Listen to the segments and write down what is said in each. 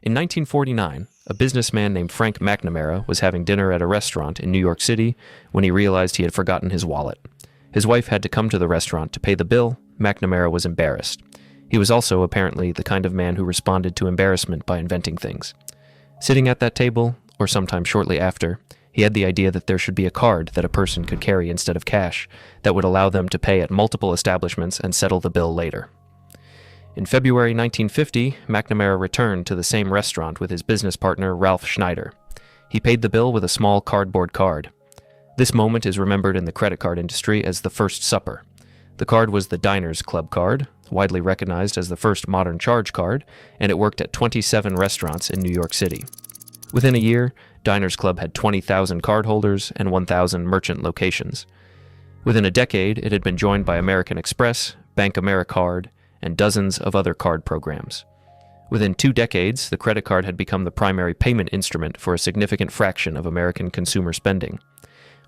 In 1949, a businessman named Frank McNamara was having dinner at a restaurant in New York City when he realized he had forgotten his wallet. His wife had to come to the restaurant to pay the bill. McNamara was embarrassed. He was also apparently the kind of man who responded to embarrassment by inventing things. Sitting at that table, or sometime shortly after, he had the idea that there should be a card that a person could carry instead of cash that would allow them to pay at multiple establishments and settle the bill later. In February 1950, McNamara returned to the same restaurant with his business partner, Ralph Schneider. He paid the bill with a small cardboard card. This moment is remembered in the credit card industry as the First Supper. The card was the Diners Club card, widely recognized as the first modern charge card, and it worked at 27 restaurants in New York City. Within a year, Diners Club had 20,000 cardholders and 1,000 merchant locations. Within a decade, it had been joined by American Express, Bank AmeriCard, and dozens of other card programs. Within 2 decades, the credit card had become the primary payment instrument for a significant fraction of American consumer spending.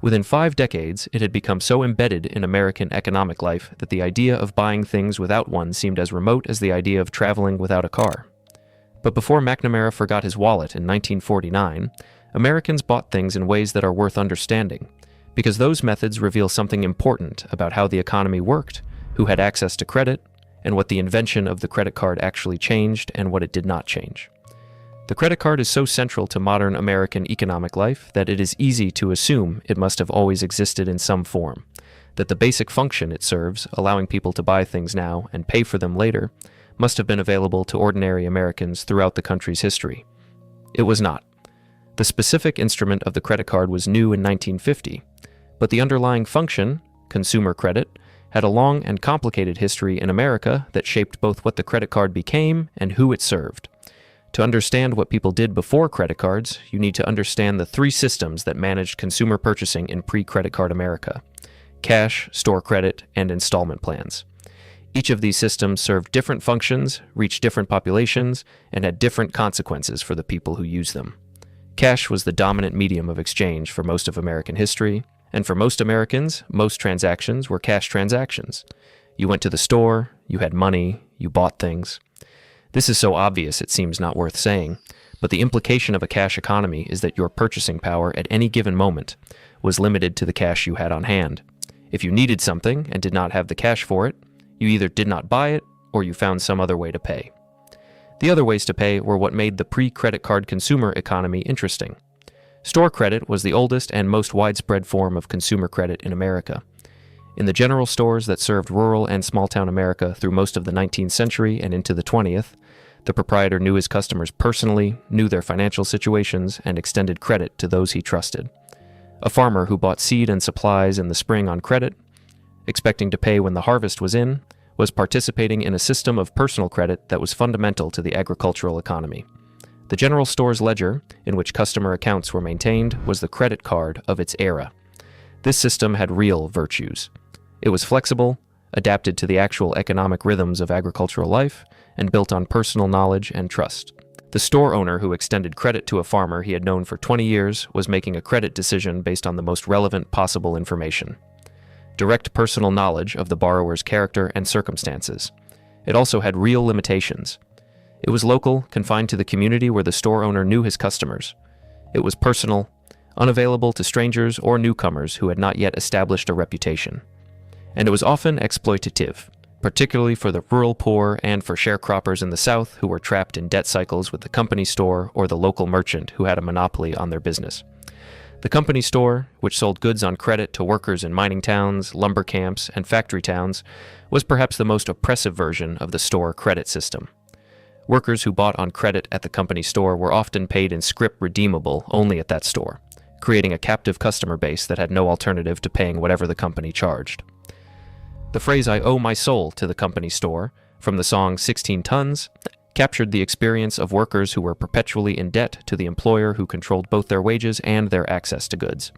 Within 5 decades, it had become so embedded in American economic life that the idea of buying things without one seemed as remote as the idea of traveling without a car. But before McNamara forgot his wallet in 1949, Americans bought things in ways that are worth understanding, because those methods reveal something important about how the economy worked, who had access to credit, and what the invention of the credit card actually changed and what it did not change. The credit card is so central to modern American economic life that it is easy to assume it must have always existed in some form, that the basic function it serves, allowing people to buy things now and pay for them later, must have been available to ordinary Americans throughout the country's history. It was not. The specific instrument of the credit card was new in 1950, but the underlying function, consumer credit, had a long and complicated history in America that shaped both what the credit card became and who it served. To understand what people did before credit cards, you need to understand the 3 systems that managed consumer purchasing in pre-credit card America: cash, store credit, and installment plans. Each of these systems served different functions, reached different populations, and had different consequences for the people who used them. Cash was the dominant medium of exchange for most of American history, and for most Americans, most transactions were cash transactions. You went to the store, you had money, you bought things. This is so obvious it seems not worth saying, but the implication of a cash economy is that your purchasing power at any given moment was limited to the cash you had on hand. If you needed something and did not have the cash for it, you either did not buy it or you found some other way to pay. The other ways to pay were what made the pre-credit card consumer economy interesting. Store credit was the oldest and most widespread form of consumer credit in America. In the general stores that served rural and small-town America through most of the 19th century and into the 20th, the proprietor knew his customers personally, knew their financial situations, and extended credit to those he trusted. A farmer who bought seed and supplies in the spring on credit, expecting to pay when the harvest was in, was participating in a system of personal credit that was fundamental to the agricultural economy. The general store's ledger, in which customer accounts were maintained, was the credit card of its era. This system had real virtues. It was flexible, adapted to the actual economic rhythms of agricultural life, and built on personal knowledge and trust. The store owner who extended credit to a farmer he had known for 20 years was making a credit decision based on the most relevant possible information. Direct personal knowledge of the borrower's character and circumstances. It also had real limitations. It was local, confined to the community where the store owner knew his customers. It was personal, unavailable to strangers or newcomers who had not yet established a reputation. And it was often exploitative, particularly for the rural poor and for sharecroppers in the South who were trapped in debt cycles with the company store or the local merchant who had a monopoly on their business. The company store, which sold goods on credit to workers in mining towns, lumber camps, and factory towns, was perhaps the most oppressive version of the store credit system. Workers who bought on credit at the company store were often paid in scrip redeemable only at that store, creating a captive customer base that had no alternative to paying whatever the company charged. The phrase "I owe my soul to the company store" from the song 16 Tons captured the experience of workers who were perpetually in debt to the employer who controlled both their wages and their access to goods.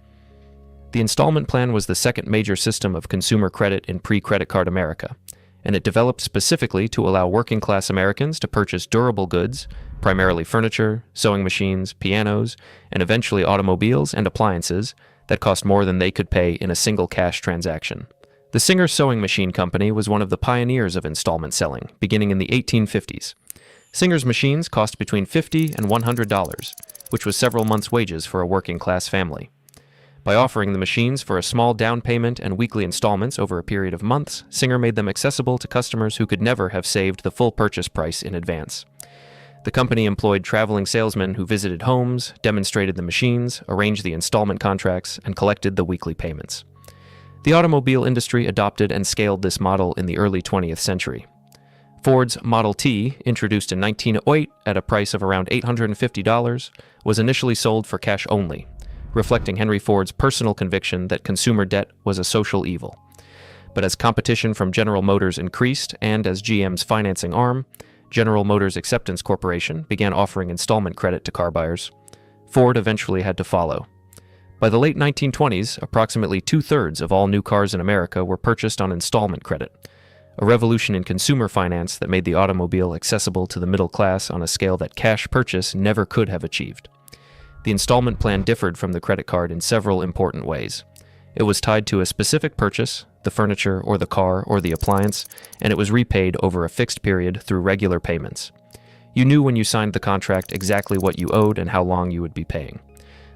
The installment plan was the second major system of consumer credit in pre-credit card America, and it developed specifically to allow working-class Americans to purchase durable goods, primarily furniture, sewing machines, pianos, and eventually automobiles and appliances that cost more than they could pay in a single cash transaction. The Singer Sewing Machine Company was one of the pioneers of installment selling, beginning in the 1850s. Singer's machines cost between $50 and $100, which was several months' wages for a working-class family. By offering the machines for a small down payment and weekly installments over a period of months, Singer made them accessible to customers who could never have saved the full purchase price in advance. The company employed traveling salesmen who visited homes, demonstrated the machines, arranged the installment contracts, and collected the weekly payments. The automobile industry adopted and scaled this model in the early 20th century. Ford's Model T, introduced in 1908 at a price of around $850, was initially sold for cash only, reflecting Henry Ford's personal conviction that consumer debt was a social evil. But as competition from General Motors increased and as GM's financing arm, General Motors Acceptance Corporation, began offering installment credit to car buyers, Ford eventually had to follow. By the late 1920s, approximately two-thirds of all new cars in America were purchased on installment credit, a revolution in consumer finance that made the automobile accessible to the middle class on a scale that cash purchase never could have achieved. The installment plan differed from the credit card in several important ways. It was tied to a specific purchase, the furniture or the car or the appliance, and it was repaid over a fixed period through regular payments. You knew when you signed the contract exactly what you owed and how long you would be paying.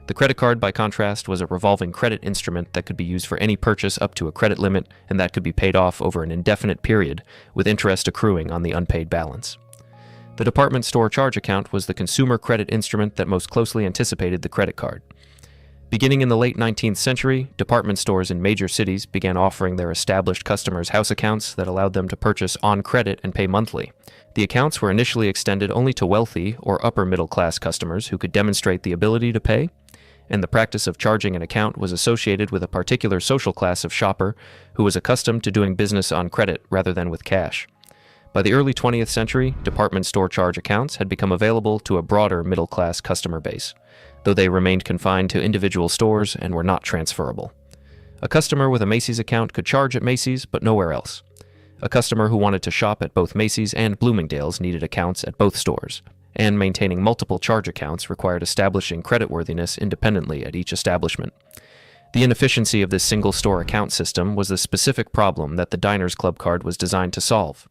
The credit card, by contrast, was a revolving credit instrument that could be used for any purchase up to a credit limit and that could be paid off over an indefinite period, with interest accruing on the unpaid balance. The department store charge account was the consumer credit instrument that most closely anticipated the credit card. Beginning in the late 19th century, department stores in major cities began offering their established customers house accounts that allowed them to purchase on credit and pay monthly. The accounts were initially extended only to wealthy or upper-middle-class customers who could demonstrate the ability to pay, and the practice of charging an account was associated with a particular social class of shopper who was accustomed to doing business on credit rather than with cash. By the early 20th century, department store charge accounts had become available to a broader middle-class customer base, though they remained confined to individual stores and were not transferable. A customer with a Macy's account could charge at Macy's, but nowhere else. A customer who wanted to shop at both Macy's and Bloomingdale's needed accounts at both stores, and maintaining multiple charge accounts required establishing creditworthiness independently at each establishment. The inefficiency of this single-store account system was the specific problem that the Diners Club card was designed to solve.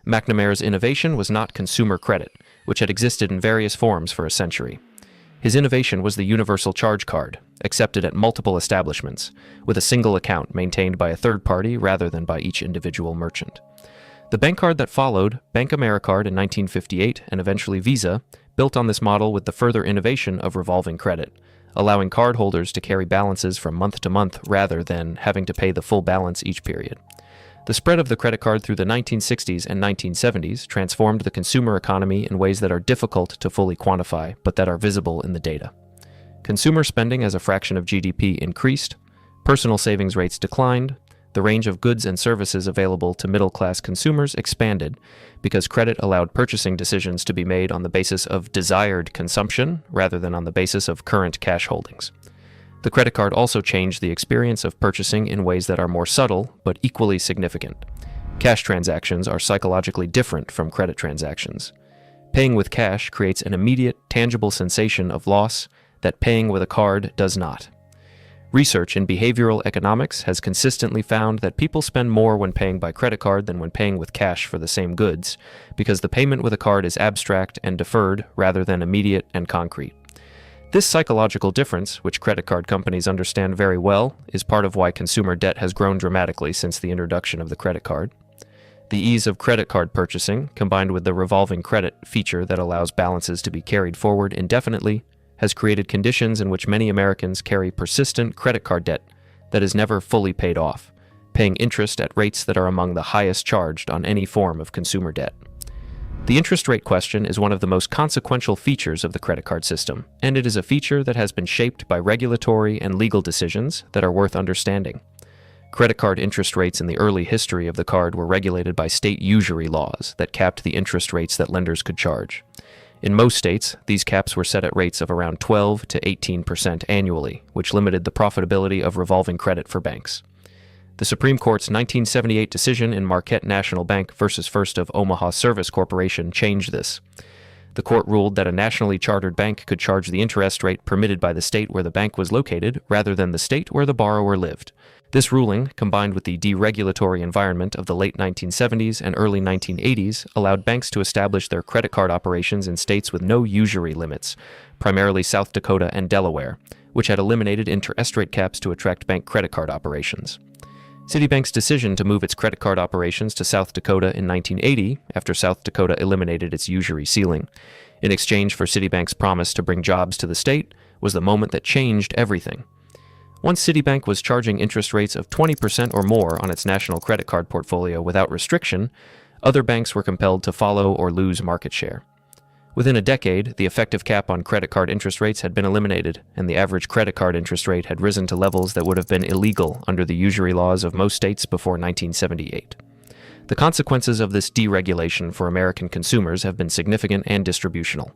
McNamara's innovation was not consumer credit, which had existed in various forms for a century. His innovation was the universal charge card, accepted at multiple establishments, with a single account maintained by a third party rather than by each individual merchant. The bank card that followed, Bank AmeriCard in 1958 and eventually Visa, built on this model with the further innovation of revolving credit, allowing cardholders to carry balances from month to month rather than having to pay the full balance each period. The spread of the credit card through the 1960s and 1970s transformed the consumer economy in ways that are difficult to fully quantify, but that are visible in the data. Consumer spending as a fraction of GDP increased, personal savings rates declined, the range of goods and services available to middle-class consumers expanded because credit allowed purchasing decisions to be made on the basis of desired consumption rather than on the basis of current cash holdings. The credit card also changed the experience of purchasing in ways that are more subtle but equally significant. Cash transactions are psychologically different from credit transactions. Paying with cash creates an immediate, tangible sensation of loss that paying with a card does not. Research in behavioral economics has consistently found that people spend more when paying by credit card than when paying with cash for the same goods, because the payment with a card is abstract and deferred rather than immediate and concrete. This psychological difference, which credit card companies understand very well, is part of why consumer debt has grown dramatically since the introduction of the credit card. The ease of credit card purchasing, combined with the revolving credit feature that allows balances to be carried forward indefinitely, has created conditions in which many Americans carry persistent credit card debt that is never fully paid off, paying interest at rates that are among the highest charged on any form of consumer debt. The interest rate question is one of the most consequential features of the credit card system, and it is a feature that has been shaped by regulatory and legal decisions that are worth understanding. Credit card interest rates in the early history of the card were regulated by state usury laws that capped the interest rates that lenders could charge. In most states, these caps were set at rates of around 12 to 18% annually, which limited the profitability of revolving credit for banks. The Supreme Court's 1978 decision in Marquette National Bank versus First of Omaha Service Corporation changed this. The court ruled that a nationally chartered bank could charge the interest rate permitted by the state where the bank was located rather than the state where the borrower lived. This ruling, combined with the deregulatory environment of the late 1970s and early 1980s, allowed banks to establish their credit card operations in states with no usury limits, primarily South Dakota and Delaware, which had eliminated interest rate caps to attract bank credit card operations. Citibank's decision to move its credit card operations to South Dakota in 1980, after South Dakota eliminated its usury ceiling, in exchange for Citibank's promise to bring jobs to the state, was the moment that changed everything. Once Citibank was charging interest rates of 20% or more on its national credit card portfolio without restriction, other banks were compelled to follow or lose market share. Within a decade, the effective cap on credit card interest rates had been eliminated, and the average credit card interest rate had risen to levels that would have been illegal under the usury laws of most states before 1978. The consequences of this deregulation for American consumers have been significant and distributional.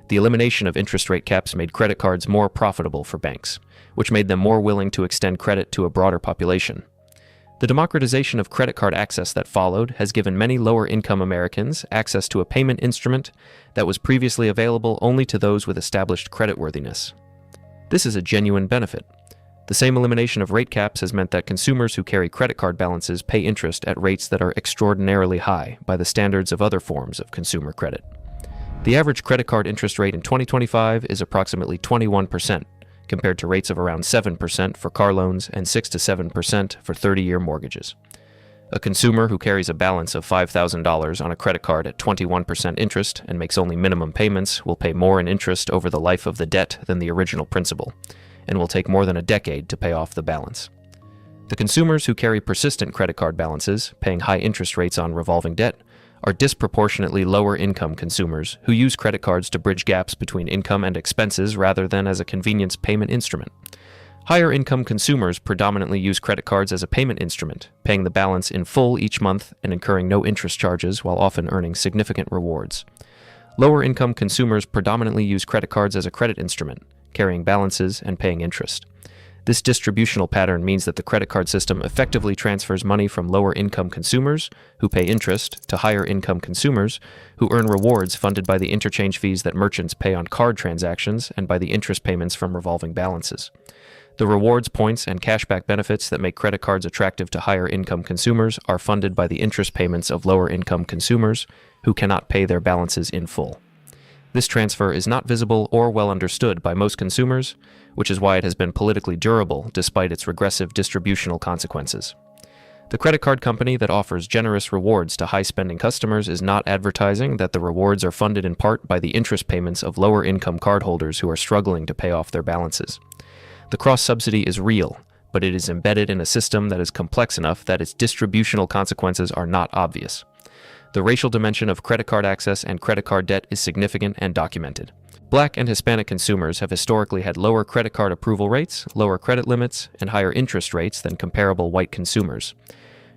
The elimination of interest rate caps made credit cards more profitable for banks, which made them more willing to extend credit to a broader population. The democratization of credit card access that followed has given many lower-income Americans access to a payment instrument that was previously available only to those with established creditworthiness. This is a genuine benefit. The same elimination of rate caps has meant that consumers who carry credit card balances pay interest at rates that are extraordinarily high by the standards of other forms of consumer credit. The average credit card interest rate in 2025 is approximately 21%, compared to rates of around 7% for car loans and 6 to 7% for 30-year mortgages. A consumer who carries a balance of $5,000 on a credit card at 21% interest and makes only minimum payments will pay more in interest over the life of the debt than the original principal, and will take more than a decade to pay off the balance. The consumers who carry persistent credit card balances, paying high interest rates on revolving debt, are disproportionately lower-income consumers who use credit cards to bridge gaps between income and expenses rather than as a convenience payment instrument. Higher-income consumers predominantly use credit cards as a payment instrument, paying the balance in full each month and incurring no interest charges while often earning significant rewards. Lower-income consumers predominantly use credit cards as a credit instrument, carrying balances and paying interest. This distributional pattern means that the credit card system effectively transfers money from lower-income consumers, who pay interest, to higher-income consumers, who earn rewards funded by the interchange fees that merchants pay on card transactions and by the interest payments from revolving balances. The rewards, points, and cashback benefits that make credit cards attractive to higher-income consumers are funded by the interest payments of lower-income consumers, who cannot pay their balances in full. This transfer is not visible or well understood by most consumers, which is why it has been politically durable despite its regressive distributional consequences. The credit card company that offers generous rewards to high-spending customers is not advertising that the rewards are funded in part by the interest payments of lower-income cardholders who are struggling to pay off their balances. The cross-subsidy is real, but it is embedded in a system that is complex enough that its distributional consequences are not obvious. The racial dimension of credit card access and credit card debt is significant and documented. Black and Hispanic consumers have historically had lower credit card approval rates, lower credit limits, and higher interest rates than comparable white consumers,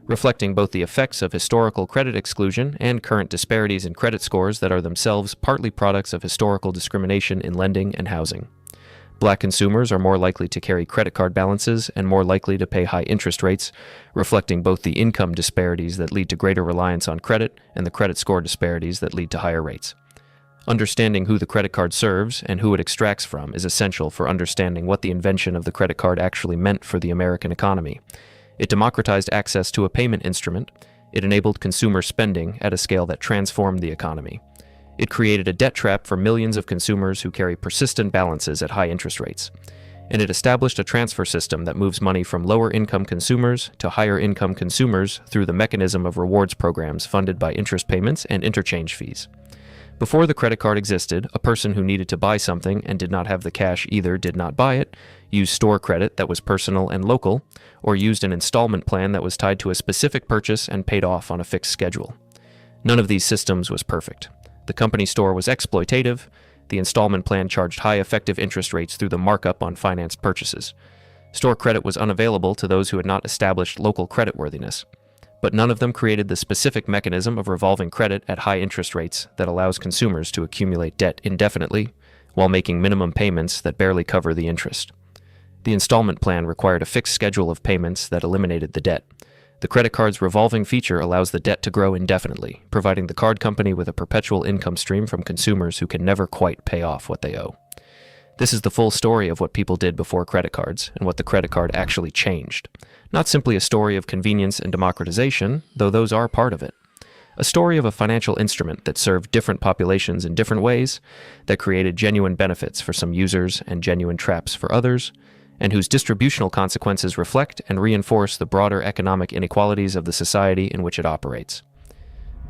reflecting both the effects of historical credit exclusion and current disparities in credit scores that are themselves partly products of historical discrimination in lending and housing. Black consumers are more likely to carry credit card balances and more likely to pay high interest rates, reflecting both the income disparities that lead to greater reliance on credit and the credit score disparities that lead to higher rates. Understanding who the credit card serves and who it extracts from is essential for understanding what the invention of the credit card actually meant for the American economy. It democratized access to a payment instrument. It enabled consumer spending at a scale that transformed the economy. It created a debt trap for millions of consumers who carry persistent balances at high interest rates. And it established a transfer system that moves money from lower-income consumers to higher-income consumers through the mechanism of rewards programs funded by interest payments and interchange fees. Before the credit card existed, a person who needed to buy something and did not have the cash either did not buy it, used store credit that was personal and local, or used an installment plan that was tied to a specific purchase and paid off on a fixed schedule. None of these systems was perfect. The company store was exploitative. The installment plan charged high effective interest rates through the markup on financed purchases. Store credit was unavailable to those who had not established local creditworthiness. But none of them created the specific mechanism of revolving credit at high interest rates that allows consumers to accumulate debt indefinitely while making minimum payments that barely cover the interest. The installment plan required a fixed schedule of payments that eliminated the debt. The credit card's revolving feature allows the debt to grow indefinitely, providing the card company with a perpetual income stream from consumers who can never quite pay off what they owe. This is the full story of what people did before credit cards and what the credit card actually changed. Not simply a story of convenience and democratization, though those are part of it. A story of a financial instrument that served different populations in different ways, that created genuine benefits for some users and genuine traps for others, and whose distributional consequences reflect and reinforce the broader economic inequalities of the society in which it operates.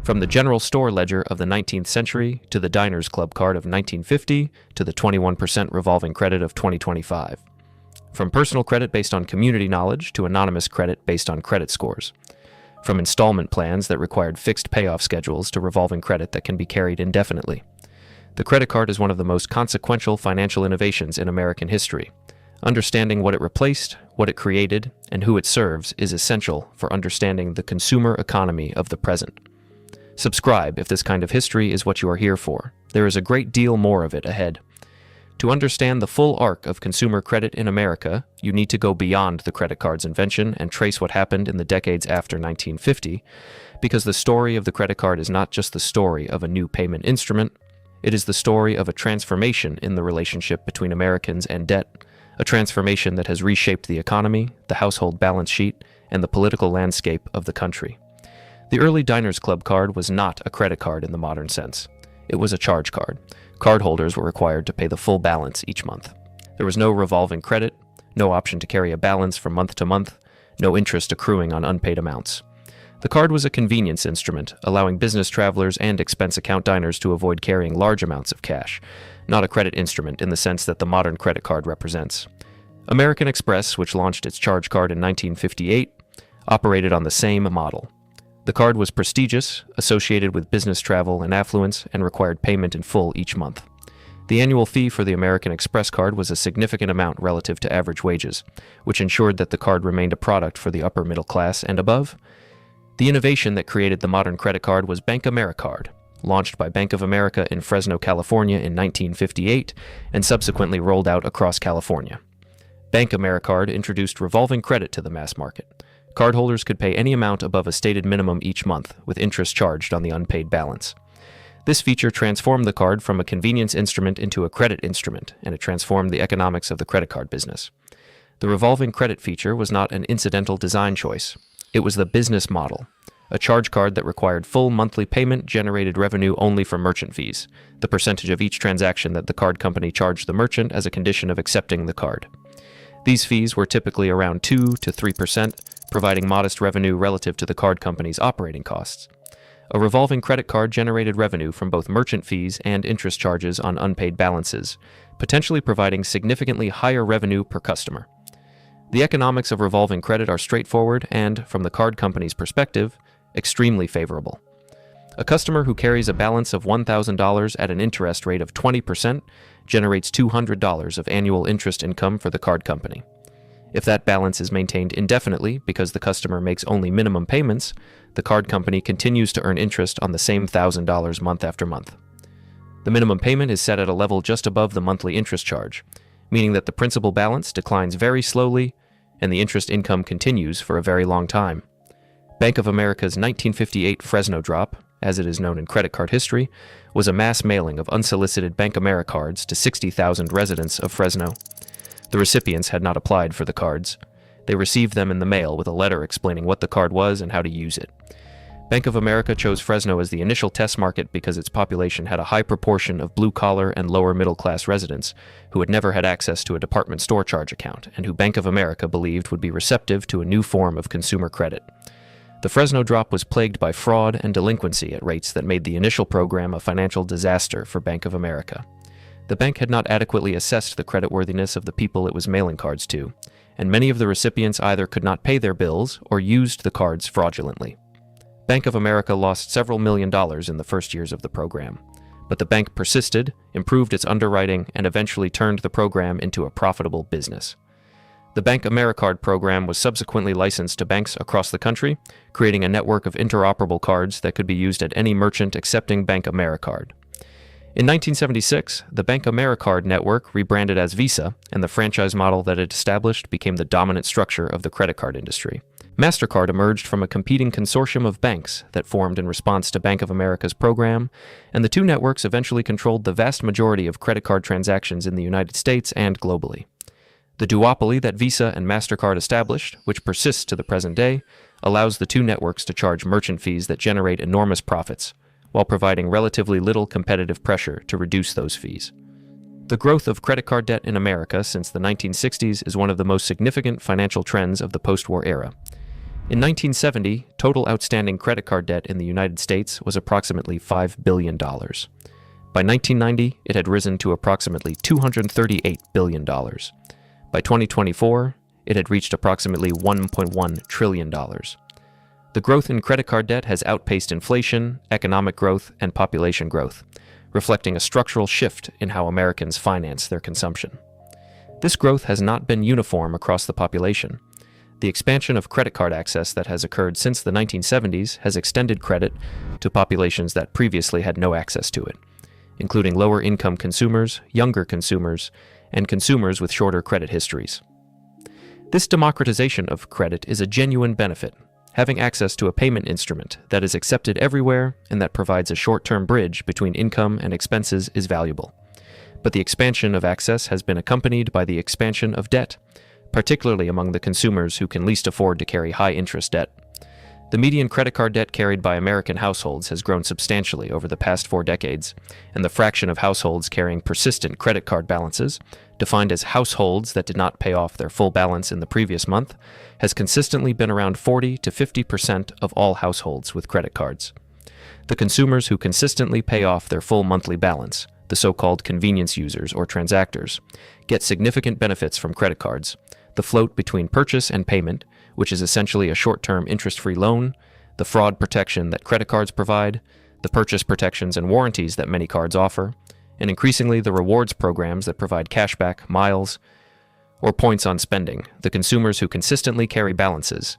From the general store ledger of the 19th century to the Diners Club card of 1950 to the 21% revolving credit of 2025. From personal credit based on community knowledge to anonymous credit based on credit scores. From installment plans that required fixed payoff schedules to revolving credit that can be carried indefinitely. The credit card is one of the most consequential financial innovations in American history. Understanding what it replaced, what it created, and who it serves is essential for understanding the consumer economy of the present. Subscribe if this kind of history is what you are here for. There is a great deal more of it ahead. To understand the full arc of consumer credit in America, you need to go beyond the credit card's invention and trace what happened in the decades after 1950, because the story of the credit card is not just the story of a new payment instrument, it is the story of a transformation in the relationship between Americans and debt, a transformation that has reshaped the economy, the household balance sheet, and the political landscape of the country. The early Diners Club card was not a credit card in the modern sense. It was a charge card. Cardholders were required to pay the full balance each month. There was no revolving credit, no option to carry a balance from month to month, no interest accruing on unpaid amounts. The card was a convenience instrument, allowing business travelers and expense account diners to avoid carrying large amounts of cash, not a credit instrument in the sense that the modern credit card represents. American Express, which launched its charge card in 1958, operated on the same model. The card was prestigious, associated with business travel and affluence, and required payment in full each month. The annual fee for the American Express card was a significant amount relative to average wages, which ensured that the card remained a product for the upper middle class and above. The innovation that created the modern credit card was Bank AmeriCard, launched by Bank of America in Fresno, California in 1958, and subsequently rolled out across California. Bank AmeriCard introduced revolving credit to the mass market. Cardholders could pay any amount above a stated minimum each month, with interest charged on the unpaid balance. This feature transformed the card from a convenience instrument into a credit instrument, and it transformed the economics of the credit card business. The revolving credit feature was not an incidental design choice. It was the business model. A charge card that required full monthly payment generated revenue only from merchant fees, the percentage of each transaction that the card company charged the merchant as a condition of accepting the card. These fees were typically around 2 to 3%, providing modest revenue relative to the card company's operating costs. A revolving credit card generated revenue from both merchant fees and interest charges on unpaid balances, potentially providing significantly higher revenue per customer. The economics of revolving credit are straightforward and, from the card company's perspective, extremely favorable. A customer who carries a balance of $1,000 at an interest rate of 20% generates $200 of annual interest income for the card company. If that balance is maintained indefinitely because the customer makes only minimum payments, the card company continues to earn interest on the same $1,000 month after month. The minimum payment is set at a level just above the monthly interest charge, meaning that the principal balance declines very slowly and the interest income continues for a very long time. Bank of America's 1958 Fresno drop, as it is known in credit card history, was a mass mailing of unsolicited Bank AmeriCards to 60,000 residents of Fresno. The recipients had not applied for the cards. They received them in the mail with a letter explaining what the card was and how to use it. Bank of America chose Fresno as the initial test market because its population had a high proportion of blue-collar and lower-middle-class residents who had never had access to a department store charge account and who Bank of America believed would be receptive to a new form of consumer credit. The Fresno drop was plagued by fraud and delinquency at rates that made the initial program a financial disaster for Bank of America. The bank had not adequately assessed the creditworthiness of the people it was mailing cards to, and many of the recipients either could not pay their bills or used the cards fraudulently. Bank of America lost several $1 million in the first years of the program, but the bank persisted, improved its underwriting, and eventually turned the program into a profitable business. The Bank AmeriCard program was subsequently licensed to banks across the country, creating a network of interoperable cards that could be used at any merchant accepting Bank AmeriCard. In 1976, the Bank AmeriCard network rebranded as Visa, and the franchise model that it established became the dominant structure of the credit card industry. MasterCard emerged from a competing consortium of banks that formed in response to Bank of America's program, and the two networks eventually controlled the vast majority of credit card transactions in the United States and globally. The duopoly that Visa and MasterCard established, which persists to the present day, allows the two networks to charge merchant fees that generate enormous profits, while providing relatively little competitive pressure to reduce those fees. The growth of credit card debt in America since the 1960s is one of the most significant financial trends of the post-war era. In 1970, total outstanding credit card debt in the United States was approximately $5 billion. By 1990, it had risen to approximately $238 billion. By 2024, it had reached approximately $1.1 trillion. The growth in credit card debt has outpaced inflation, economic growth, and population growth, reflecting a structural shift in how Americans finance their consumption. This growth has not been uniform across the population. The expansion of credit card access that has occurred since the 1970s has extended credit to populations that previously had no access to it, including lower-income consumers, younger consumers, and consumers with shorter credit histories. This democratization of credit is a genuine benefit. Having access to a payment instrument that is accepted everywhere and that provides a short-term bridge between income and expenses is valuable. But the expansion of access has been accompanied by the expansion of debt, particularly among the consumers who can least afford to carry high-interest debt. The median credit card debt carried by American households has grown substantially over the past 4 decades, and the fraction of households carrying persistent credit card balances, defined as households that did not pay off their full balance in the previous month, has consistently been around 40 to 50% of all households with credit cards. The consumers who consistently pay off their full monthly balance, the so-called convenience users or transactors, get significant benefits from credit cards. The float between purchase and payment, which is essentially a short-term interest-free loan, the fraud protection that credit cards provide, the purchase protections and warranties that many cards offer, and increasingly the rewards programs that provide cashback, miles, or points on spending. The consumers who consistently carry balances,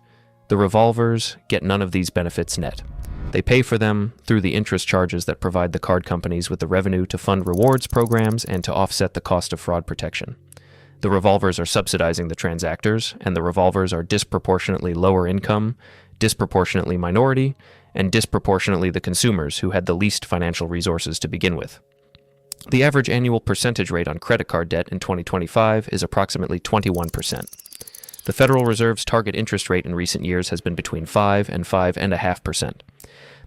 the revolvers, get none of these benefits net. They pay for them through the interest charges that provide the card companies with the revenue to fund rewards programs and to offset the cost of fraud protection. The revolvers are subsidizing the transactors, and the revolvers are disproportionately lower income, disproportionately minority, and disproportionately the consumers who had the least financial resources to begin with. The average annual percentage rate on credit card debt in 2025 is approximately 21%. The Federal Reserve's target interest rate in recent years has been between 5 and 5.5%.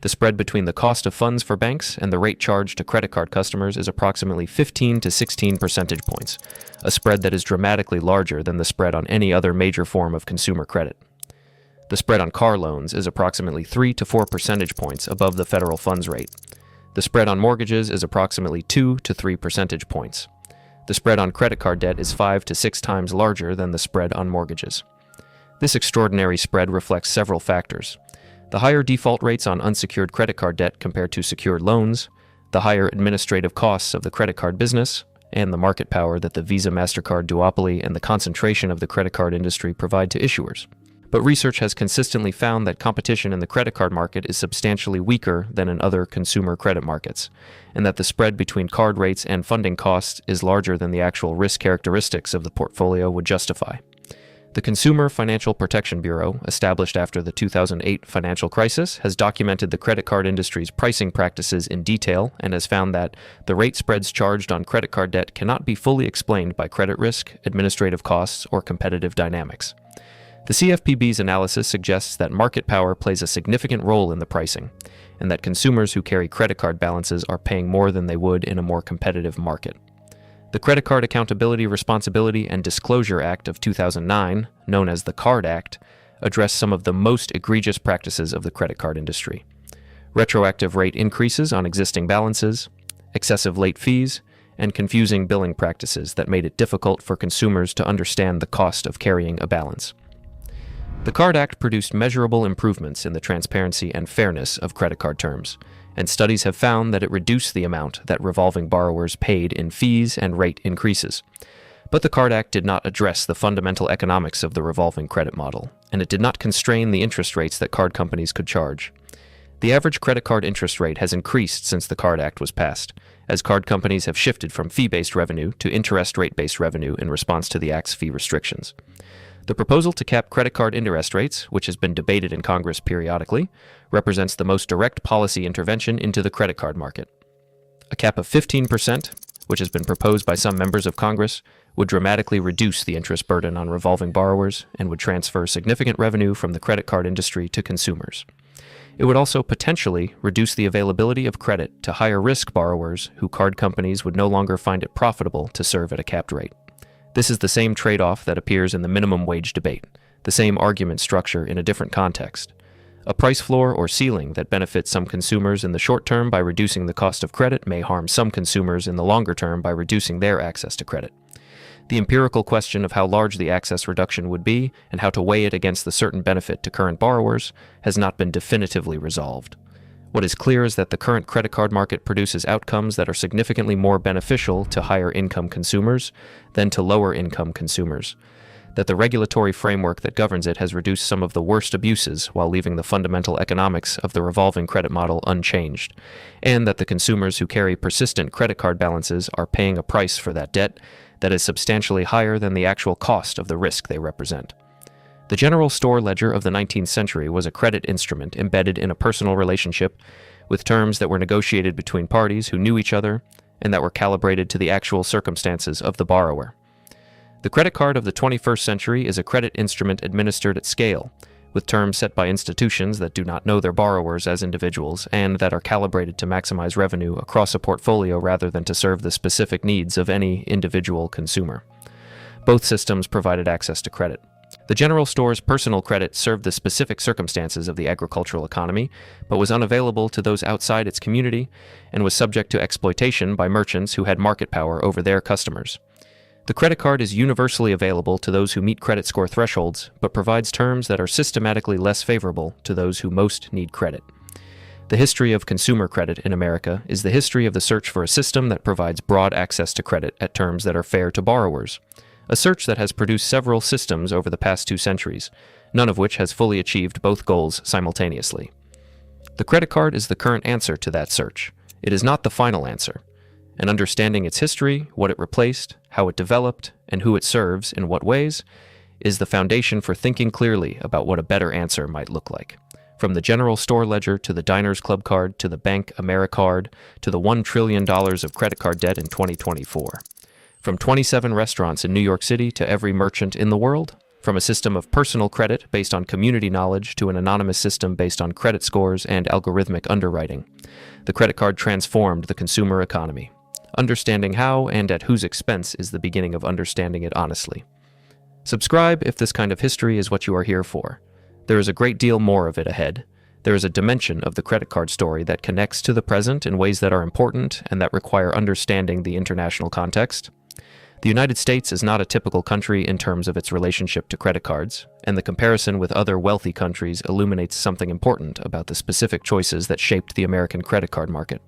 The spread between the cost of funds for banks and the rate charged to credit card customers is approximately 15 to 16 percentage points, a spread that is dramatically larger than the spread on any other major form of consumer credit. The spread on car loans is approximately 3 to 4 percentage points above the federal funds rate. The spread on mortgages is approximately 2 to 3 percentage points. The spread on credit card debt is 5 to 6 times larger than the spread on mortgages. This extraordinary spread reflects several factors: the higher default rates on unsecured credit card debt compared to secured loans, the higher administrative costs of the credit card business, and the market power that the Visa-MasterCard duopoly and the concentration of the credit card industry provide to issuers. But research has consistently found that competition in the credit card market is substantially weaker than in other consumer credit markets, and that the spread between card rates and funding costs is larger than the actual risk characteristics of the portfolio would justify. The Consumer Financial Protection Bureau, established after the 2008 financial crisis, has documented the credit card industry's pricing practices in detail and has found that the rate spreads charged on credit card debt cannot be fully explained by credit risk, administrative costs, or competitive dynamics. The CFPB's analysis suggests that market power plays a significant role in the pricing, and that consumers who carry credit card balances are paying more than they would in a more competitive market. The Credit Card Accountability, Responsibility, and Disclosure Act of 2009, known as the CARD Act, addressed some of the most egregious practices of the credit card industry: retroactive rate increases on existing balances, excessive late fees, and confusing billing practices that made it difficult for consumers to understand the cost of carrying a balance. The CARD Act produced measurable improvements in the transparency and fairness of credit card terms, and studies have found that it reduced the amount that revolving borrowers paid in fees and rate increases. But the CARD Act did not address the fundamental economics of the revolving credit model, and it did not constrain the interest rates that card companies could charge. The average credit card interest rate has increased since the CARD Act was passed, as card companies have shifted from fee-based revenue to interest rate-based revenue in response to the Act's fee restrictions. The proposal to cap credit card interest rates, which has been debated in Congress periodically, represents the most direct policy intervention into the credit card market. A cap of 15%, which has been proposed by some members of Congress, would dramatically reduce the interest burden on revolving borrowers and would transfer significant revenue from the credit card industry to consumers. It would also potentially reduce the availability of credit to higher-risk borrowers who card companies would no longer find it profitable to serve at a capped rate. This is the same trade-off that appears in the minimum wage debate, the same argument structure in a different context. A price floor or ceiling that benefits some consumers in the short term by reducing the cost of credit may harm some consumers in the longer term by reducing their access to credit. The empirical question of how large the access reduction would be and how to weigh it against the certain benefit to current borrowers has not been definitively resolved. What is clear is that the current credit card market produces outcomes that are significantly more beneficial to higher-income consumers than to lower-income consumers, that the regulatory framework that governs it has reduced some of the worst abuses while leaving the fundamental economics of the revolving credit model unchanged, and that the consumers who carry persistent credit card balances are paying a price for that debt that is substantially higher than the actual cost of the risk they represent. The general store ledger of the 19th century was a credit instrument embedded in a personal relationship with terms that were negotiated between parties who knew each other and that were calibrated to the actual circumstances of the borrower. The credit card of the 21st century is a credit instrument administered at scale, with terms set by institutions that do not know their borrowers as individuals and that are calibrated to maximize revenue across a portfolio rather than to serve the specific needs of any individual consumer. Both systems provided access to credit. The general store's personal credit served the specific circumstances of the agricultural economy, but was unavailable to those outside its community and was subject to exploitation by merchants who had market power over their customers. The credit card is universally available to those who meet credit score thresholds, but provides terms that are systematically less favorable to those who most need credit. The history of consumer credit in America is the history of the search for a system that provides broad access to credit at terms that are fair to borrowers, a search that has produced several systems over the past 2 centuries, none of which has fully achieved both goals simultaneously. The credit card is the current answer to that search. It is not the final answer. And understanding its history, what it replaced, how it developed, and who it serves in what ways, is the foundation for thinking clearly about what a better answer might look like. From the general store ledger to the Diners Club card to the Bank AmeriCard to the $1 trillion of credit card debt in 2024. From 27 restaurants in New York City to every merchant in the world, from a system of personal credit based on community knowledge to an anonymous system based on credit scores and algorithmic underwriting, the credit card transformed the consumer economy. Understanding how and at whose expense is the beginning of understanding it honestly. Subscribe if this kind of history is what you are here for. There is a great deal more of it ahead. There is a dimension of the credit card story that connects to the present in ways that are important and that require understanding the international context. The United States is not a typical country in terms of its relationship to credit cards, and the comparison with other wealthy countries illuminates something important about the specific choices that shaped the American credit card market.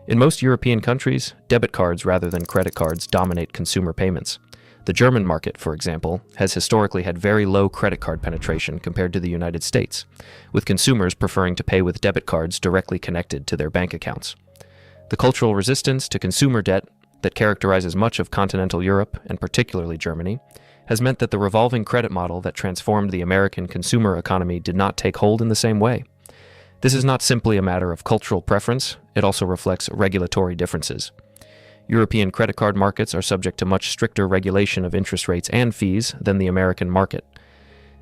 In most European countries, debit cards rather than credit cards dominate consumer payments. The German market, for example, has historically had very low credit card penetration compared to the United States, with consumers preferring to pay with debit cards directly connected to their bank accounts. The cultural resistance to consumer debt that characterizes much of continental Europe, and particularly Germany, has meant that the revolving credit model that transformed the American consumer economy did not take hold in the same way. This is not simply a matter of cultural preference, it also reflects regulatory differences. European credit card markets are subject to much stricter regulation of interest rates and fees than the American market.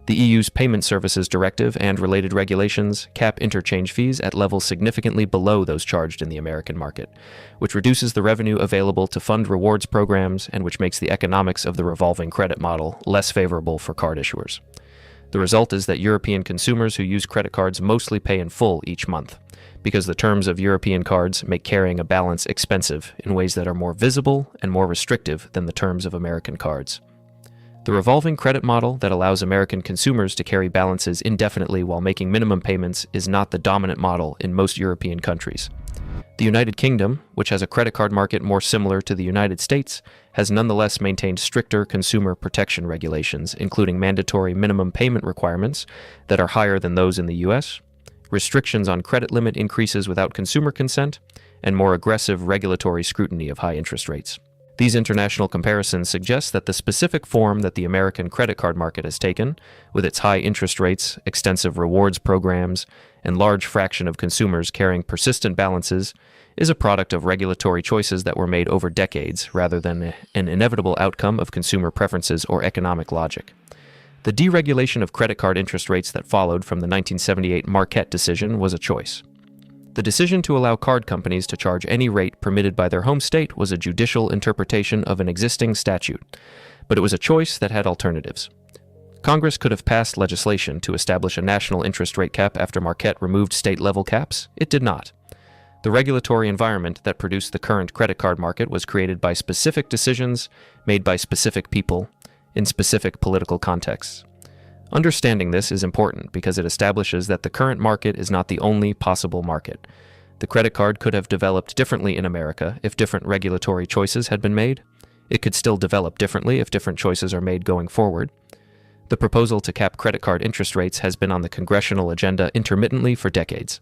The EU's Payment Services Directive and related regulations cap interchange fees at levels significantly below those charged in the American market, which reduces the revenue available to fund rewards programs and which makes the economics of the revolving credit model less favorable for card issuers. The result is that European consumers who use credit cards mostly pay in full each month, because the terms of European cards make carrying a balance expensive in ways that are more visible and more restrictive than the terms of American cards. The revolving credit model that allows American consumers to carry balances indefinitely while making minimum payments is not the dominant model in most European countries. The United Kingdom, which has a credit card market more similar to the United States, has nonetheless maintained stricter consumer protection regulations, including mandatory minimum payment requirements that are higher than those in the US, restrictions on credit limit increases without consumer consent, and more aggressive regulatory scrutiny of high interest rates. These international comparisons suggest that the specific form that the American credit card market has taken, with its high interest rates, extensive rewards programs, and large fraction of consumers carrying persistent balances, is a product of regulatory choices that were made over decades rather than an inevitable outcome of consumer preferences or economic logic. The deregulation of credit card interest rates that followed from the 1978 Marquette decision was a choice. The decision to allow card companies to charge any rate permitted by their home state was a judicial interpretation of an existing statute, but it was a choice that had alternatives. Congress could have passed legislation to establish a national interest rate cap after Marquette removed state-level caps. It did not. The regulatory environment that produced the current credit card market was created by specific decisions made by specific people in specific political contexts. Understanding this is important because it establishes that the current market is not the only possible market. The credit card could have developed differently in America if different regulatory choices had been made. It could still develop differently if different choices are made going forward. The proposal to cap credit card interest rates has been on the congressional agenda intermittently for decades.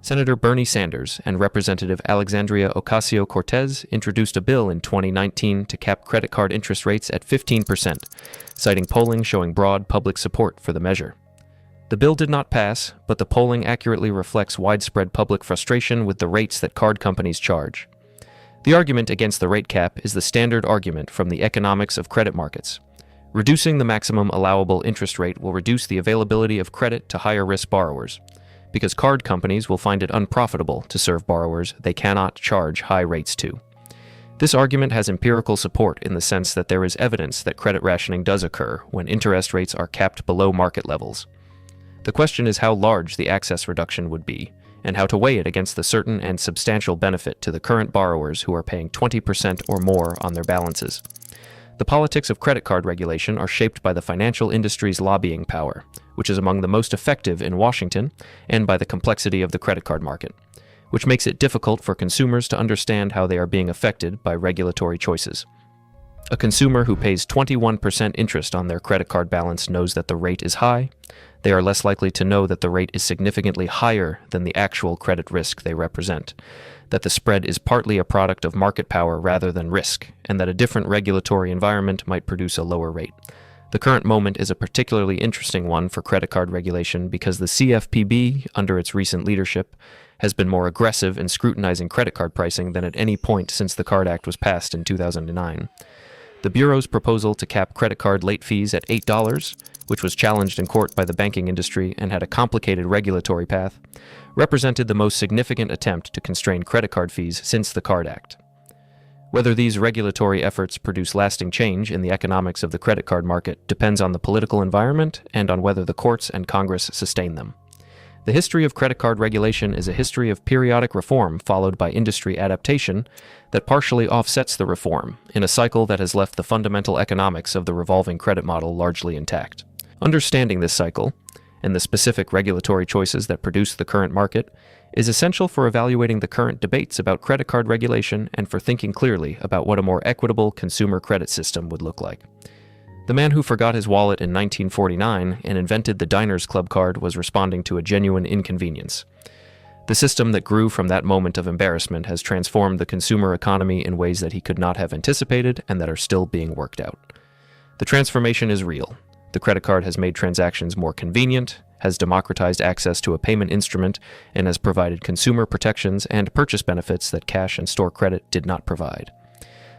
Senator Bernie Sanders and Representative Alexandria Ocasio-Cortez introduced a bill in 2019 to cap credit card interest rates at 15%, citing polling showing broad public support for the measure. The bill did not pass, but the polling accurately reflects widespread public frustration with the rates that card companies charge. The argument against the rate cap is the standard argument from the economics of credit markets. Reducing the maximum allowable interest rate will reduce the availability of credit to higher-risk borrowers, because card companies will find it unprofitable to serve borrowers they cannot charge high rates to. This argument has empirical support in the sense that there is evidence that credit rationing does occur when interest rates are capped below market levels. The question is how large the access reduction would be, and how to weigh it against the certain and substantial benefit to the current borrowers who are paying 20% or more on their balances. The politics of credit card regulation are shaped by the financial industry's lobbying power, which is among the most effective in Washington, and by the complexity of the credit card market, which makes it difficult for consumers to understand how they are being affected by regulatory choices. A consumer who pays 21% interest on their credit card balance knows that the rate is high. They are less likely to know that the rate is significantly higher than the actual credit risk they represent, that the spread is partly a product of market power rather than risk, and that a different regulatory environment might produce a lower rate. The current moment is a particularly interesting one for credit card regulation because the CFPB, under its recent leadership, has been more aggressive in scrutinizing credit card pricing than at any point since the Card Act was passed in 2009. The Bureau's proposal to cap credit card late fees at $8, which was challenged in court by the banking industry and had a complicated regulatory path, represented the most significant attempt to constrain credit card fees since the Card Act. Whether these regulatory efforts produce lasting change in the economics of the credit card market depends on the political environment and on whether the courts and Congress sustain them. The history of credit card regulation is a history of periodic reform followed by industry adaptation that partially offsets the reform, in a cycle that has left the fundamental economics of the revolving credit model largely intact. Understanding this cycle, and the specific regulatory choices that produce the current market, is essential for evaluating the current debates about credit card regulation and for thinking clearly about what a more equitable consumer credit system would look like. The man who forgot his wallet in 1949 and invented the Diners Club card was responding to a genuine inconvenience. The system that grew from that moment of embarrassment has transformed the consumer economy in ways that he could not have anticipated and that are still being worked out. The transformation is real. The credit card has made transactions more convenient, has democratized access to a payment instrument, and has provided consumer protections and purchase benefits that cash and store credit did not provide.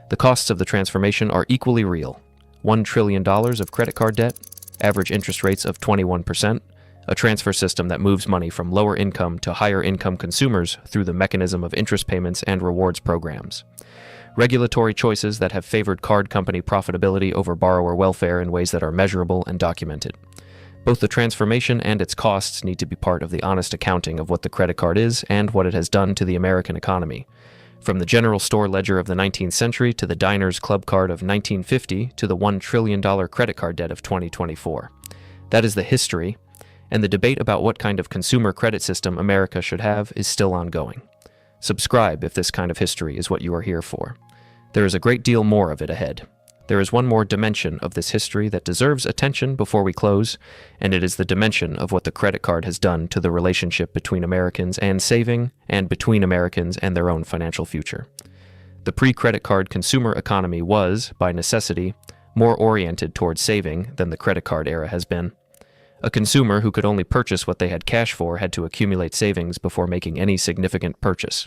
The costs of the transformation are equally real. $1 trillion of credit card debt, average interest rates of 21%, a transfer system that moves money from lower income to higher income consumers through the mechanism of interest payments and rewards programs. Regulatory choices that have favored card company profitability over borrower welfare in ways that are measurable and documented. Both the transformation and its costs need to be part of the honest accounting of what the credit card is and what it has done to the American economy. From the general store ledger of the 19th century to the Diners Club card of 1950 to the $1 trillion credit card debt of 2024. That is the history, and the debate about what kind of consumer credit system America should have is still ongoing. Subscribe if this kind of history is what you are here for. There is a great deal more of it ahead. There is one more dimension of this history that deserves attention before we close, and it is the dimension of what the credit card has done to the relationship between Americans and saving, and between Americans and their own financial future. The pre-credit card consumer economy was, by necessity, more oriented towards saving than the credit card era has been. A consumer who could only purchase what they had cash for had to accumulate savings before making any significant purchase.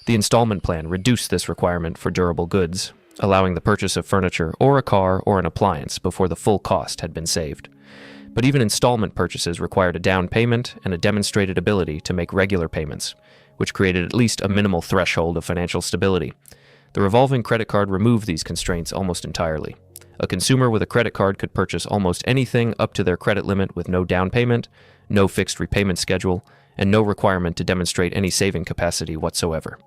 The installment plan reduced this requirement for durable goods, allowing the purchase of furniture or a car or an appliance before the full cost had been saved. But even installment purchases required a down payment and a demonstrated ability to make regular payments, which created at least a minimal threshold of financial stability. The revolving credit card removed these constraints almost entirely. A consumer with a credit card could purchase almost anything up to their credit limit with no down payment, no fixed repayment schedule, and no requirement to demonstrate any saving capacity whatsoever.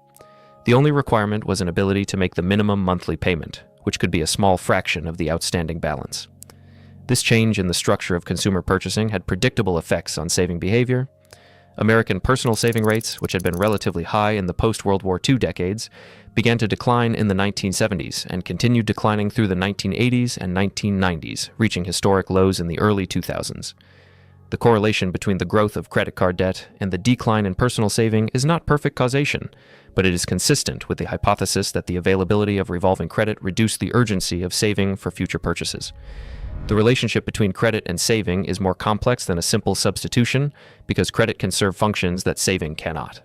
The only requirement was an ability to make the minimum monthly payment, which could be a small fraction of the outstanding balance. This change in the structure of consumer purchasing had predictable effects on saving behavior. American personal saving rates, which had been relatively high in the post-World War II decades, began to decline in the 1970s and continued declining through the 1980s and 1990s, reaching historic lows in the early 2000s. The correlation between the growth of credit card debt and the decline in personal saving is not perfect causation, but it is consistent with the hypothesis that the availability of revolving credit reduced the urgency of saving for future purchases. The relationship between credit and saving is more complex than a simple substitution because credit can serve functions that saving cannot.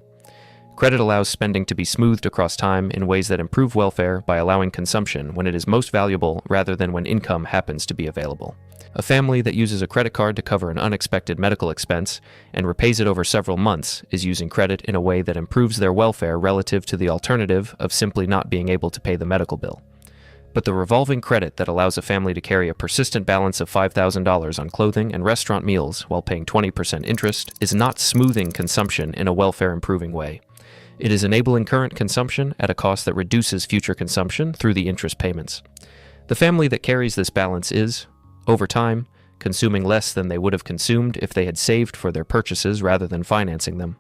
Credit allows spending to be smoothed across time in ways that improve welfare by allowing consumption when it is most valuable rather than when income happens to be available. A family that uses a credit card to cover an unexpected medical expense and repays it over several months is using credit in a way that improves their welfare relative to the alternative of simply not being able to pay the medical bill. But the revolving credit that allows a family to carry a persistent balance of $5,000 on clothing and restaurant meals while paying 20% interest is not smoothing consumption in a welfare-improving way. It is enabling current consumption at a cost that reduces future consumption through the interest payments. The family that carries this balance is, over time, consuming less than they would have consumed if they had saved for their purchases rather than financing them.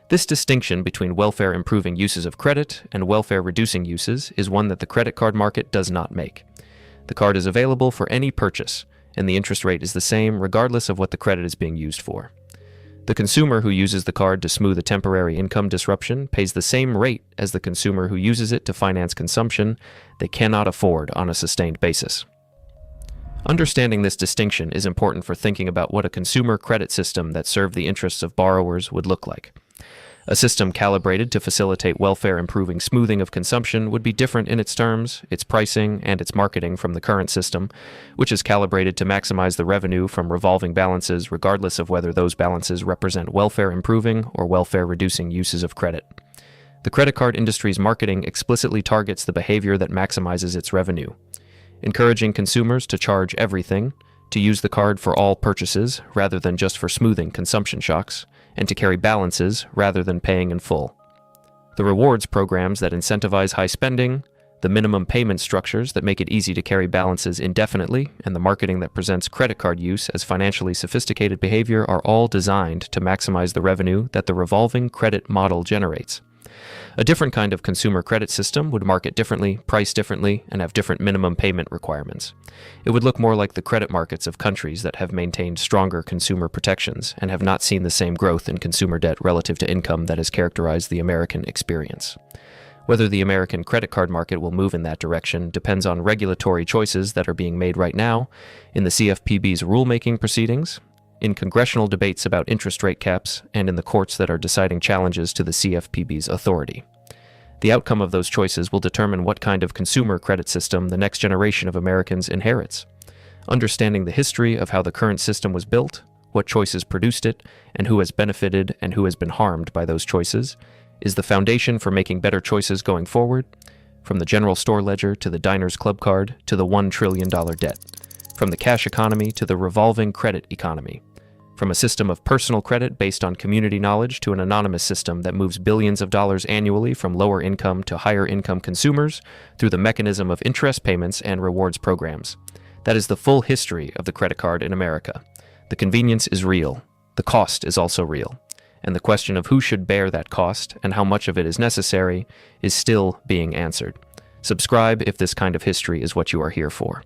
This distinction between welfare-improving uses of credit and welfare-reducing uses is one that the credit card market does not make. The card is available for any purchase, and the interest rate is the same regardless of what the credit is being used for. The consumer who uses the card to smooth a temporary income disruption pays the same rate as the consumer who uses it to finance consumption they cannot afford on a sustained basis. Understanding this distinction is important for thinking about what a consumer credit system that served the interests of borrowers would look like. A system calibrated to facilitate welfare-improving smoothing of consumption would be different in its terms, its pricing, and its marketing from the current system, which is calibrated to maximize the revenue from revolving balances regardless of whether those balances represent welfare-improving or welfare-reducing uses of credit. The credit card industry's marketing explicitly targets the behavior that maximizes its revenue, encouraging consumers to charge everything, to use the card for all purchases rather than just for smoothing consumption shocks, and to carry balances rather than paying in full. The rewards programs that incentivize high spending, the minimum payment structures that make it easy to carry balances indefinitely, and the marketing that presents credit card use as financially sophisticated behavior are all designed to maximize the revenue that the revolving credit model generates. A different kind of consumer credit system would market differently, price differently, and have different minimum payment requirements. It would look more like the credit markets of countries that have maintained stronger consumer protections and have not seen the same growth in consumer debt relative to income that has characterized the American experience. Whether the American credit card market will move in that direction depends on regulatory choices that are being made right now in the CFPB's rulemaking proceedings, in congressional debates about interest rate caps, and in the courts that are deciding challenges to the CFPB's authority. The outcome of those choices will determine what kind of consumer credit system the next generation of Americans inherits. Understanding the history of how the current system was built, what choices produced it, and who has benefited and who has been harmed by those choices, is the foundation for making better choices going forward, from the general store ledger to the diner's club card to the $1 trillion debt. From the cash economy to the revolving credit economy. From a system of personal credit based on community knowledge to an anonymous system that moves billions of dollars annually from lower income to higher income consumers through the mechanism of interest payments and rewards programs. That is the full history of the credit card in America. The convenience is real. The cost is also real. And the question of who should bear that cost and how much of it is necessary is still being answered. Subscribe if this kind of history is what you are here for.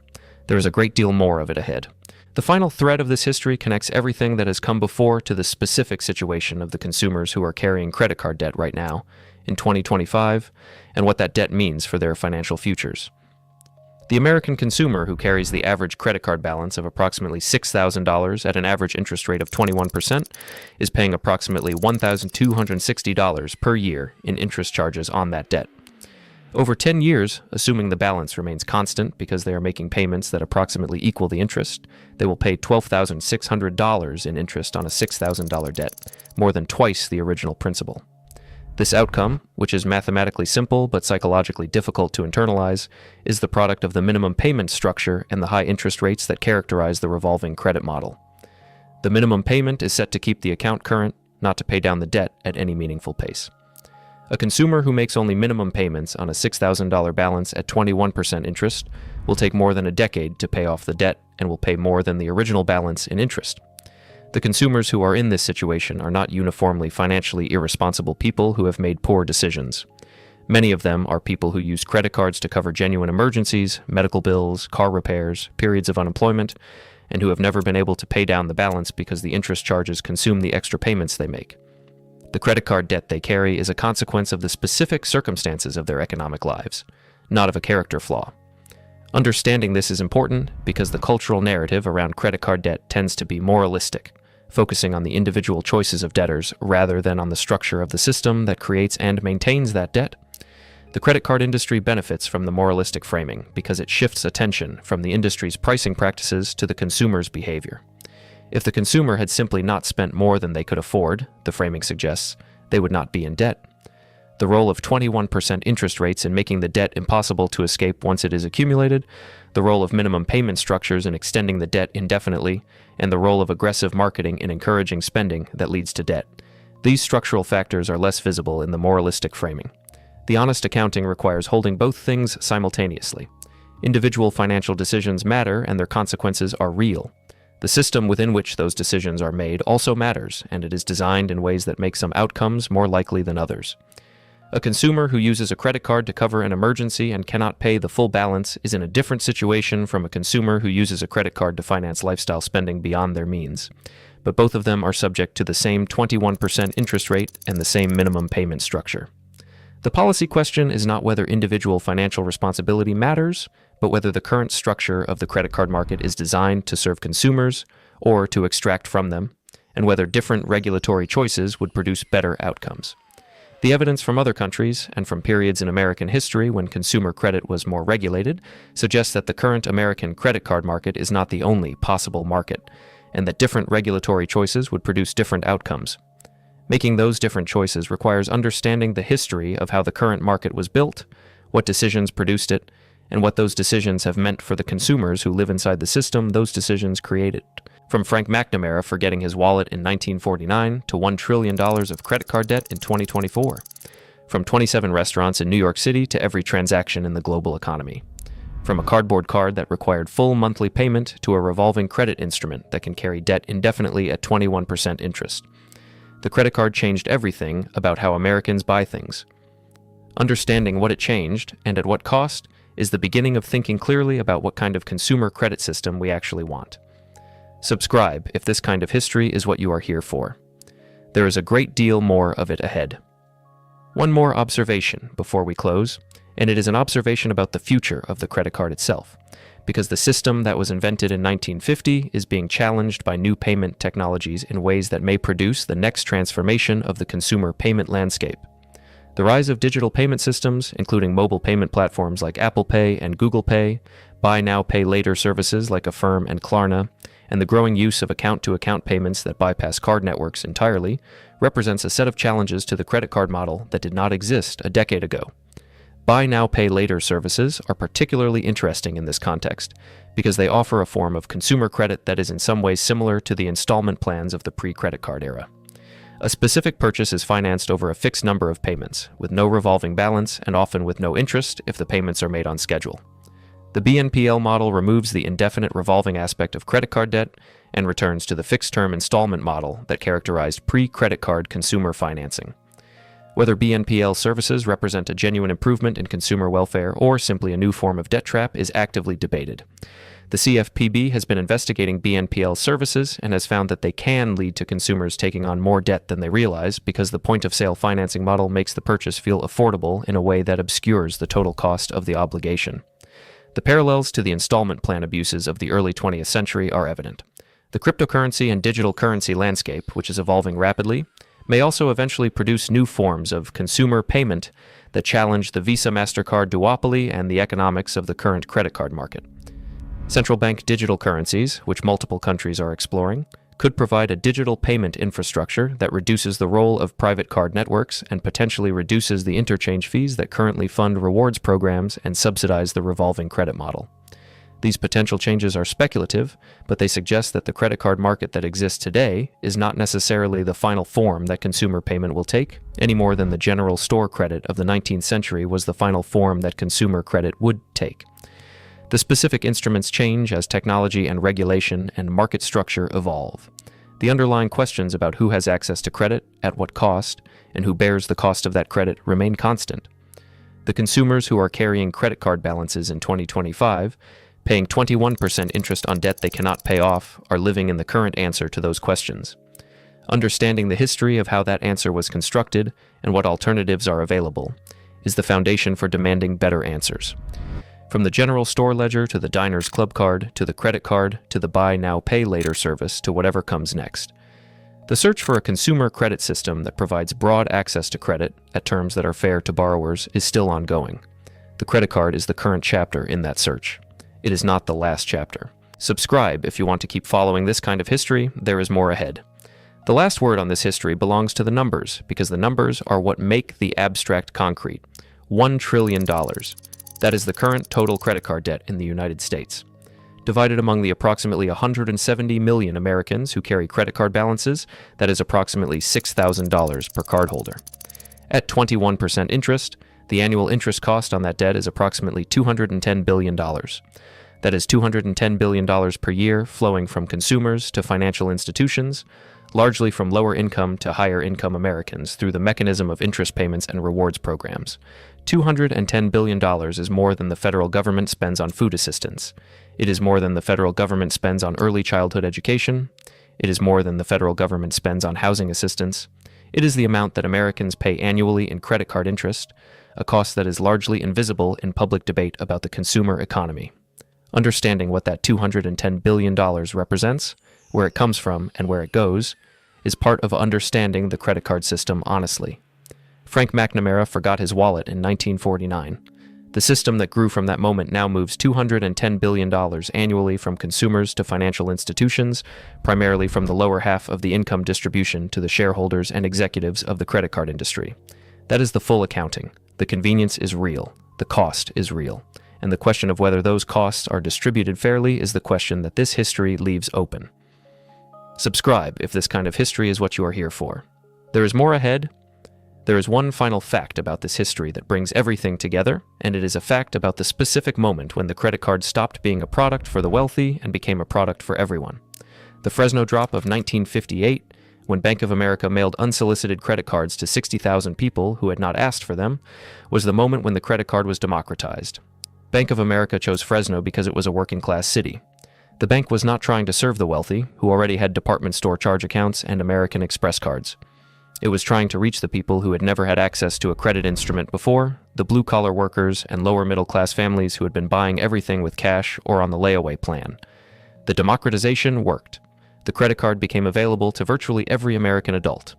There is a great deal more of it ahead. The final thread of this history connects everything that has come before to the specific situation of the consumers who are carrying credit card debt right now, in 2025 and what that debt means for their financial futures. The American consumer who carries the average credit card balance of approximately $6,000 at an average interest rate of 21% is paying approximately $1,260 per year in interest charges on that debt. Over 10 years, assuming the balance remains constant because they are making payments that approximately equal the interest, they will pay $12,600 in interest on a $6,000 debt, more than twice the original principal. This outcome, which is mathematically simple but psychologically difficult to internalize, is the product of the minimum payment structure and the high interest rates that characterize the revolving credit model. The minimum payment is set to keep the account current, not to pay down the debt at any meaningful pace. A consumer who makes only minimum payments on a $6,000 balance at 21% interest will take more than a decade to pay off the debt and will pay more than the original balance in interest. The consumers who are in this situation are not uniformly financially irresponsible people who have made poor decisions. Many of them are people who use credit cards to cover genuine emergencies, medical bills, car repairs, periods of unemployment, and who have never been able to pay down the balance because the interest charges consume the extra payments they make. The credit card debt they carry is a consequence of the specific circumstances of their economic lives, not of a character flaw. Understanding this is important because the cultural narrative around credit card debt tends to be moralistic, focusing on the individual choices of debtors rather than on the structure of the system that creates and maintains that debt. The credit card industry benefits from the moralistic framing because it shifts attention from the industry's pricing practices to the consumer's behavior. If the consumer had simply not spent more than they could afford, the framing suggests, they would not be in debt. The role of 21% interest rates in making the debt impossible to escape once it is accumulated, the role of minimum payment structures in extending the debt indefinitely, and the role of aggressive marketing in encouraging spending that leads to debt. These structural factors are less visible in the moralistic framing. The honest accounting requires holding both things simultaneously. Individual financial decisions matter and their consequences are real. The system within which those decisions are made also matters, and it is designed in ways that make some outcomes more likely than others. A consumer who uses a credit card to cover an emergency and cannot pay the full balance is in a different situation from a consumer who uses a credit card to finance lifestyle spending beyond their means. But both of them are subject to the same 21% interest rate and the same minimum payment structure. The policy question is not whether individual financial responsibility matters, but whether the current structure of the credit card market is designed to serve consumers or to extract from them, and whether different regulatory choices would produce better outcomes. The evidence from other countries, and from periods in American history when consumer credit was more regulated, suggests that the current American credit card market is not the only possible market, and that different regulatory choices would produce different outcomes. Making those different choices requires understanding the history of how the current market was built, what decisions produced it, and what those decisions have meant for the consumers who live inside the system those decisions created. From Frank McNamara forgetting his wallet in 1949 to $1 trillion of credit card debt in 2024. From 27 restaurants in New York City to every transaction in the global economy. From a cardboard card that required full monthly payment to a revolving credit instrument that can carry debt indefinitely at 21% interest. The credit card changed everything about how Americans buy things. Understanding what it changed, and at what cost, is the beginning of thinking clearly about what kind of consumer credit system we actually want. Subscribe if this kind of history is what you are here for. There is a great deal more of it ahead. One more observation before we close, and it is an observation about the future of the credit card itself, because the system that was invented in 1950 is being challenged by new payment technologies in ways that may produce the next transformation of the consumer payment landscape. The rise of digital payment systems, including mobile payment platforms like Apple Pay and Google Pay, buy now, pay later services like Affirm and Klarna, and the growing use of account-to-account payments that bypass card networks entirely, represents a set of challenges to the credit card model that did not exist a decade ago. Buy now, pay later services are particularly interesting in this context because they offer a form of consumer credit that is in some ways similar to the installment plans of the pre-credit card era. A specific purchase is financed over a fixed number of payments, with no revolving balance and often with no interest if the payments are made on schedule. The BNPL model removes the indefinite revolving aspect of credit card debt and returns to the fixed-term installment model that characterized pre-credit card consumer financing. Whether BNPL services represent a genuine improvement in consumer welfare or simply a new form of debt trap is actively debated. The CFPB has been investigating BNPL services and has found that they can lead to consumers taking on more debt than they realize because the point-of-sale financing model makes the purchase feel affordable in a way that obscures the total cost of the obligation. The parallels to the installment plan abuses of the early 20th century are evident. The cryptocurrency and digital currency landscape, which is evolving rapidly, may also eventually produce new forms of consumer payment that challenge the Visa-MasterCard duopoly and the economics of the current credit card market. Central bank digital currencies, which multiple countries are exploring, could provide a digital payment infrastructure that reduces the role of private card networks and potentially reduces the interchange fees that currently fund rewards programs and subsidize the revolving credit model. These potential changes are speculative, but they suggest that the credit card market that exists today is not necessarily the final form that consumer payment will take, any more than the general store credit of the 19th century was the final form that consumer credit would take. The specific instruments change as technology and regulation and market structure evolve. The underlying questions about who has access to credit, at what cost, and who bears the cost of that credit remain constant. The consumers who are carrying credit card balances in 2025, paying 21% interest on debt they cannot pay off, are living in the current answer to those questions. Understanding the history of how that answer was constructed and what alternatives are available is the foundation for demanding better answers. From the general store ledger to the diner's club card, to the credit card, to the buy now pay later service, to whatever comes next. The search for a consumer credit system that provides broad access to credit at terms that are fair to borrowers is still ongoing. The credit card is the current chapter in that search. It is not the last chapter. Subscribe if you want to keep following this kind of history. There is more ahead. The last word on this history belongs to the numbers, because the numbers are what make the abstract concrete. $1 trillion. That is the current total credit card debt in the United States. Divided among the approximately 170 million Americans who carry credit card balances, that is approximately $6,000 per cardholder. At 21% interest, the annual interest cost on that debt is approximately $210 billion. That is $210 billion per year flowing from consumers to financial institutions, largely from lower income to higher income Americans through the mechanism of interest payments and rewards programs. $210 billion is more than the federal government spends on food assistance. It is more than the federal government spends on early childhood education. It is more than the federal government spends on housing assistance. It is the amount that Americans pay annually in credit card interest, a cost that is largely invisible in public debate about the consumer economy. Understanding what that $210 billion represents, where it comes from, and where it goes, is part of understanding the credit card system honestly. Frank McNamara forgot his wallet in 1949. The system that grew from that moment now moves $210 billion annually from consumers to financial institutions, primarily from the lower half of the income distribution to the shareholders and executives of the credit card industry. That is the full accounting. The convenience is real. The cost is real. And the question of whether those costs are distributed fairly is the question that this history leaves open. Subscribe if this kind of history is what you are here for. There is more ahead. There is one final fact about this history that brings everything together, and it is a fact about the specific moment when the credit card stopped being a product for the wealthy and became a product for everyone. The Fresno drop of 1958, when Bank of America mailed unsolicited credit cards to 60,000 people who had not asked for them, was the moment when the credit card was democratized. Bank of America chose Fresno because it was a working-class city. The bank was not trying to serve the wealthy, who already had department store charge accounts and American Express cards. It was trying to reach the people who had never had access to a credit instrument before, the blue-collar workers and lower-middle-class families who had been buying everything with cash or on the layaway plan. The democratization worked. The credit card became available to virtually every American adult.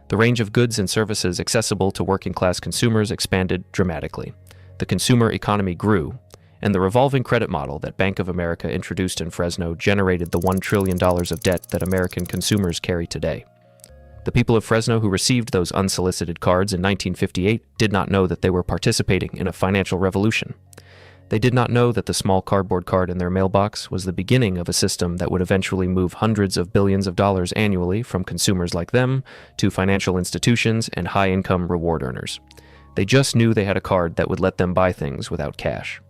The range of goods and services accessible to working-class consumers expanded dramatically. The consumer economy grew, and the revolving credit model that Bank of America introduced in Fresno generated the $1 trillion of debt that American consumers carry today. The people of Fresno who received those unsolicited cards in 1958 did not know that they were participating in a financial revolution. They did not know that the small cardboard card in their mailbox was the beginning of a system that would eventually move hundreds of billions of dollars annually from consumers like them to financial institutions and high-income reward earners. They just knew they had a card that would let them buy things without cash.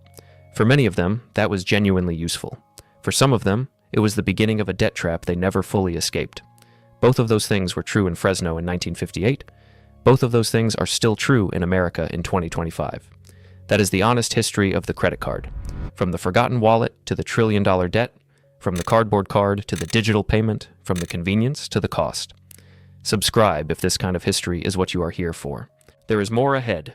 For many of them, that was genuinely useful. For some of them, it was the beginning of a debt trap they never fully escaped. Both of those things were true in Fresno in 1958. Both of those things are still true in America in 2025. That is the honest history of the credit card. From the forgotten wallet to the trillion-dollar debt, from the cardboard card to the digital payment, from the convenience to the cost. Subscribe if this kind of history is what you are here for. There is more ahead.